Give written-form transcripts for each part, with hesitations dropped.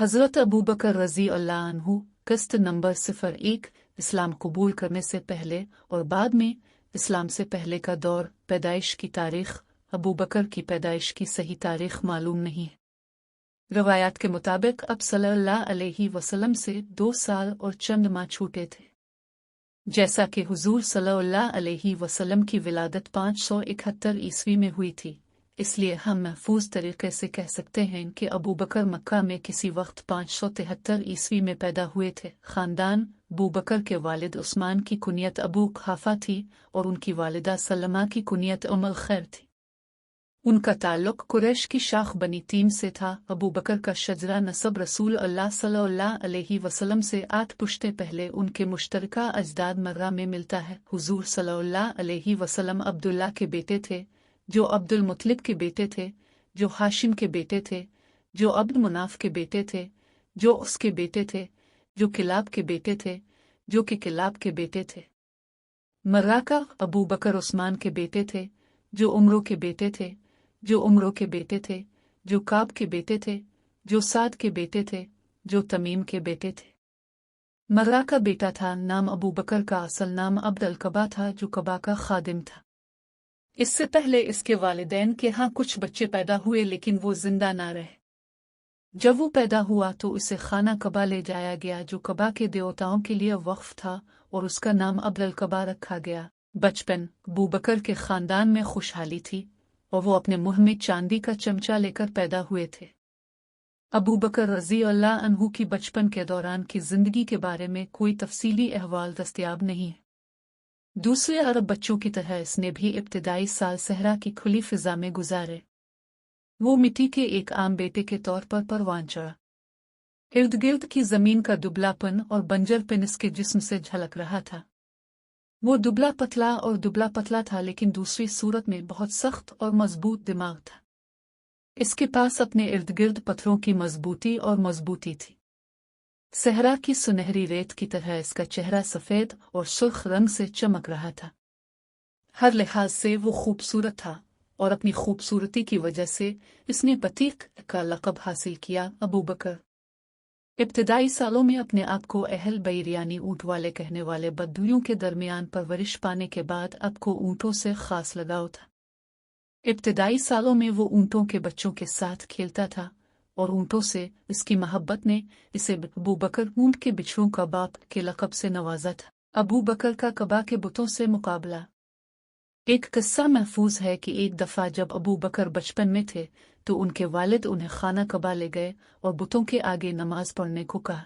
हज़रत अबू बकर रज़ी अल्लाह अन्हु किस्त नंबर 01 इस्लाम कबूल करने से पहले और बाद में इस्लाम से पहले का दौर। पैदाइश की तारीख़। अबू बकर की पैदाइश की सही तारीख़ मालूम नहीं है। रवायात के मुताबिक अब सल्लल्लाहु अलैहि वसल्लम से 2 साल और चंद माह छूटे थे। जैसा कि हुजूर सल्लल्लाहु अलैहि वसल्लम की विलादत 571 ईस्वी में हुई थी, इसलिए हम महफूज तरीके से कह सकते हैं कि अबू बकर मक्का में किसी वक्त 573 ईस्वी में पैदा हुए थे। ख़ानदान। अबू बकर के वालिद उस्मान की कुनियत अबू क़हाफ़ा थी और उनकी वालिदा सलमा की कुनियत उम्मुल खैर थी। उनका ताल्लुक कुरैश की शाख बनी तीम से था। अबू बकर का शजरा नसब रसूल अल्लाह सल्लल्लाहु अलैहि वसल्लम से 8 पुश्ते पहले उनके मुश्तरका अजदाद मर्रा में मिलता है। हुजूर सल्लल्लाहु अलैहि वसल्लम अब्दुल्ला के बेटे थे, जो अब्दुल मुत्तलिब के बेटे थे, जो हाशिम के बेटे थे, जो अब्द मुनाफ के बेटे थे, जो उसके बेटे थे, जो किलाब के बेटे थे, जो कि किलाब के बेटे थे। मर्रा का अबू बकर उस्मान के बेटे थे, जो उमरों के बेटे थे, जो उमरों के बेटे थे, जो काब के बेटे थे, जो साद के बेटे थे, जो तमीम के बेटे थे। मर्रा का बेटा था। नाम अबू बकर का असल नाम अब्द अल कबा था, जो कबा का खादिम था। इससे पहले इसके वालिदैन के यहाँ कुछ बच्चे पैदा हुए, लेकिन वो जिंदा ना रहे। जब वो पैदा हुआ तो उसे खाना कबा ले जाया गया, जो कबा के देवताओं के लिए वक्फ था, और उसका नाम अब्द अल कबा रखा गया। बचपन। अबू बकर के खानदान में खुशहाली थी और वो अपने मुंह में चांदी का चमचा लेकर पैदा हुए थे। अबू बकर रज़ी अल्लाह अन्हु की बचपन के दौरान की जिंदगी के बारे में कोई तफसीली अहवाल दस्तयाब नहीं है। दूसरे अरब बच्चों की तरह इसने भी इब्तिदाई साल सहरा की खुली फिजा में गुजारे। वो मिट्टी के एक आम बेटे के तौर पर परवान चढ़ा। इर्द गिर्द की जमीन का दुबलापन और बंजरपन इसके जिस्म से झलक रहा था। वो दुबला पतला था, लेकिन दूसरी सूरत में बहुत सख्त और मजबूत दिमाग था। इसके पास अपने इर्द गिर्द पत्थरों की मजबूती थी। सहरा की सुनहरी रेत की तरह इसका चेहरा सफ़ेद और सुर्ख रंग से चमक रहा था। हर लिहाज से वो खूबसूरत था और अपनी खूबसूरती की वजह से इसने बतीक का लक़ब हासिल किया। अबू बकर इब्तिदाई सालों में अपने आप को अहल बैर यानी ऊँट वाले कहने वाले बद्दुओं के दरमियान परवरिश पाने के बाद अब को ऊँटों से ख़ास लगाव था। इब्तिदाई सालों में वो ऊँटों के बच्चों के साथ खेलता था और ऊँटों से इसकी मोहब्बत ने इसे अबू बकर ऊँट के बिछड़ों का बाप के लक़ब से नवाजा था। अबू बकर का कबा के बुतों से मुकाबला। एक किस्सा महफूज है कि एक दफ़ा जब अबू बकर बचपन में थे तो उनके वालिद उन्हें खाना कबा ले गए और बुतों के आगे नमाज पढ़ने को कहा।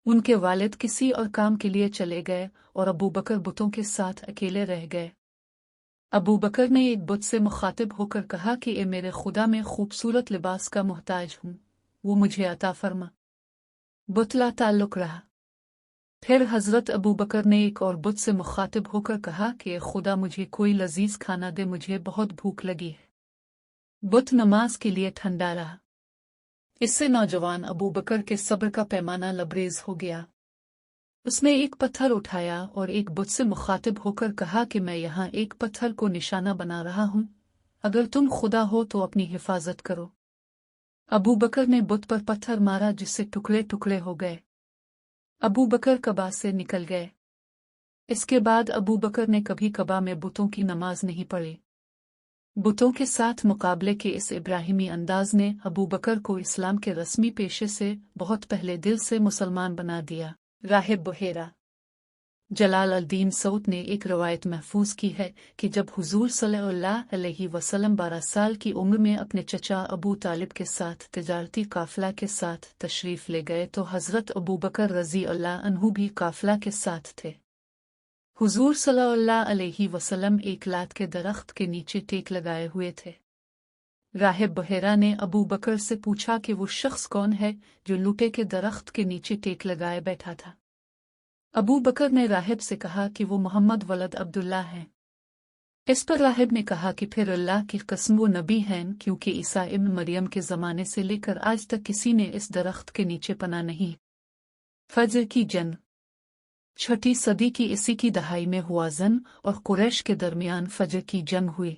उनके वालिद किसी और काम के लिए चले गए और अबू बकर बुतों के साथ अकेले रह गए। अबू बकर ने एक बुत से मुखातिब होकर कहा कि ए मेरे खुदा, में खूबसूरत लिबास का मोहताज हूँ, वो मुझे अता फरमा। बुत ला ताल्लुक रहा। फिर हज़रत अबू बकर ने एक और बुत से मुखातिब होकर कहा कि ए खुदा, मुझे कोई लजीज खाना दे, मुझे बहुत भूख लगी है। बुत नमाज के लिए ठंडा रहा। इससे नौजवान अबू बकर के सब्र का पैमाना लबरेज हो गया। उसने एक पत्थर उठाया और एक बुत से मुखातिब होकर कहा कि मैं यहाँ एक पत्थर को निशाना बना रहा हूँ, अगर तुम खुदा हो तो अपनी हिफाजत करो। अबू बकर ने बुत पर पत्थर मारा, जिससे टुकड़े टुकड़े हो गए। अबू बकर कबा से निकल गए। इसके बाद अबू बकर ने कभी कबा में बुतों की नमाज नहीं पढ़ी। बुतों के साथ मुकाबले के इस इब्राहिमी अंदाज ने अबू बकर को इस्लाम के रस्मी पेशे से बहुत पहले दिल से मुसलमान बना दिया। राहिब बुहेरा। जलाल अल-दीन सऊद ने एक रवायत महफूज की है कि जब हुजूर सल्लल्लाहु अलैहि वसल्लम 12 साल की उम्र में अपने चचा अबू तालिब के साथ तिजारती काफिला के साथ तशरीफ ले गए तो हज़रत अबू बकर रज़ी अल्लाह अन्हु भी काफिला के साथ थे। हुजूर सल्लल्लाहु अलैहि वसल्लम एक लात के दरख्त के नीचे टेक लगाए हुए थे। राहिब बहेरा ने अबू बकर से पूछा कि वो शख्स कौन है जो लूटे के दरख्त के नीचे टेक लगाए बैठा था। अबू बकर ने राहिब से कहा कि वो मोहम्मद वलद अब्दुल्ला हैं। इस पर राहिब ने कहा कि फिर अल्लाह की कसम, वो नबी हैं, क्योंकि ईसा इब्न मरियम के ज़माने से लेकर आज तक किसी ने इस दरख्त के नीचे पना नहीं। फज्र की जंग। 6ठी सदी की इसी की दहाई में हुआ जन और कुरैश के दरमियान फज्र की जंग हुई।